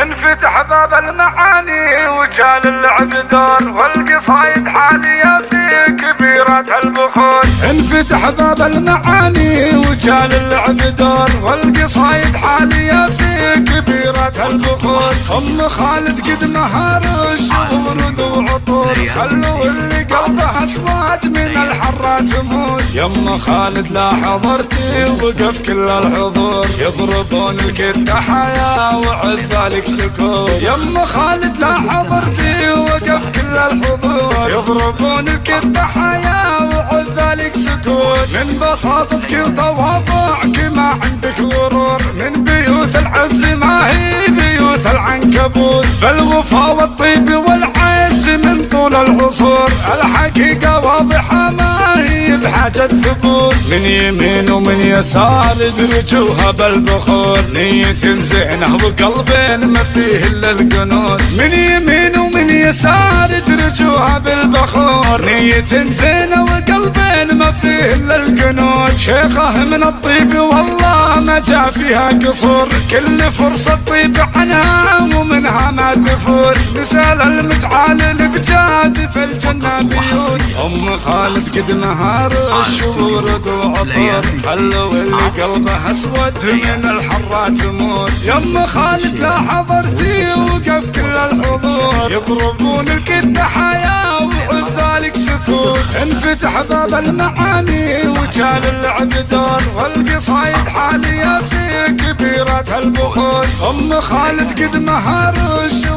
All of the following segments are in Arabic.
انفتح باب المعاني وجال اللعب دور، والقصايد حالية في كبيرة البخور. انفتح باب المعاني وجال اللعب دور، والقصايد حالية في كبيرة البخور. ام خالد قد مهار ورود وعطور، خلوا اللي قلبه اسود من الحرة تموت. يم خالد لا حضرتي وقف كل الحضور، يضربون الكتة حياة وعد ذلك سكوت. يم خالد لا حضرتي وقف كل الحضور، يضربون الكتة حياة وعد ذلك سكوت. من بساطتك وتواضعك ما عندك غرور، من بيوت العز ما هي بيوت العنكبوت. بالوفا والطيب والعز من طول العصور، الحقيقة واضحة ما هي بحاجة ثبوت. من يمين ومن يسار درجوها بالبخور، نية زينة وقلبين ما فيه الا القنوت. من يمين ومن يسار درجوها بالبخور، نية زينة وقلبين ما فيه الا القنوت. شيخه من الطيب والله ما جا فيها قصور، كل فرصة طيب عنها ومنها ما تفوت. مثال المتعال بجاد في الجنة بيوت. ام خالد قد مهار ورود وعطور، خلوا اللي قلبه اسود من الحرة تموت. يم خالد لا حضرتي وقف كل الحضور، يضربون الكتة حياة وعد ذلك سكوت. انفتح باب المعاني وجال اللعب دور، والقصايد حالية في كبيرة البخور. ام خالد قد مهار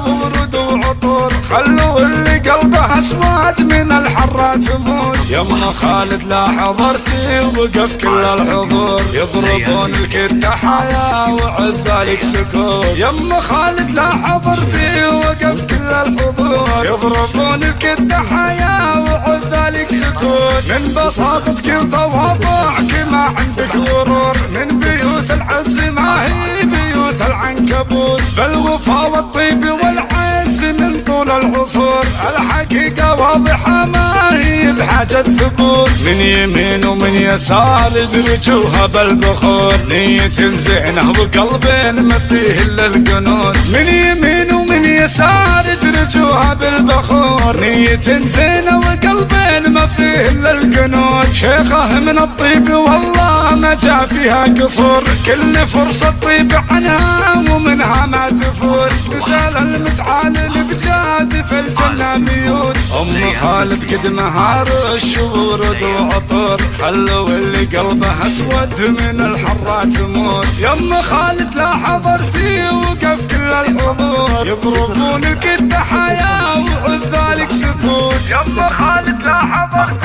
ورود وعطور، خلوا اللي قلبه اسود من الحرة تموت. يم خالد لا حضرتي وقف كل الحضور، يضربون الكتة حياة وعد ذلك سكوت. يم خالد لا حضرتي وقف كل الحضور، يضربون الكتة حياة وعد ذلك سكوت. من بساطتك وتواضعك ما عندك غرور، من بيوت العز ما هي بيوت العنكبوت. بالوفا والطيب والعز من طول العصور، الحقيقة واضحة ما هي بحاجة ثبوت. من يمين ومن يسار درجوها بالبخور، نية زينة وقلبين ما فيه الا القنوت. من يمين ومن يسار درجوها بالبخور، نية زينة وقلبين ما فيه الا القنوت. شيخه من الطيب والله ما جا فيها قصور، كل فرصة طيب عنها ومنها ما تفوت. مثال المتعال بجاد في الجنة بيوت. ام خالد قد مهار ورود وعطور، خلوا اللي قلبه اسود من الحرة تموت. يم خالد لا حضرتي وقف كل الحضور، يضربون الكتة حياة وعد ذلك سكوت. يم خالد لا حضرتي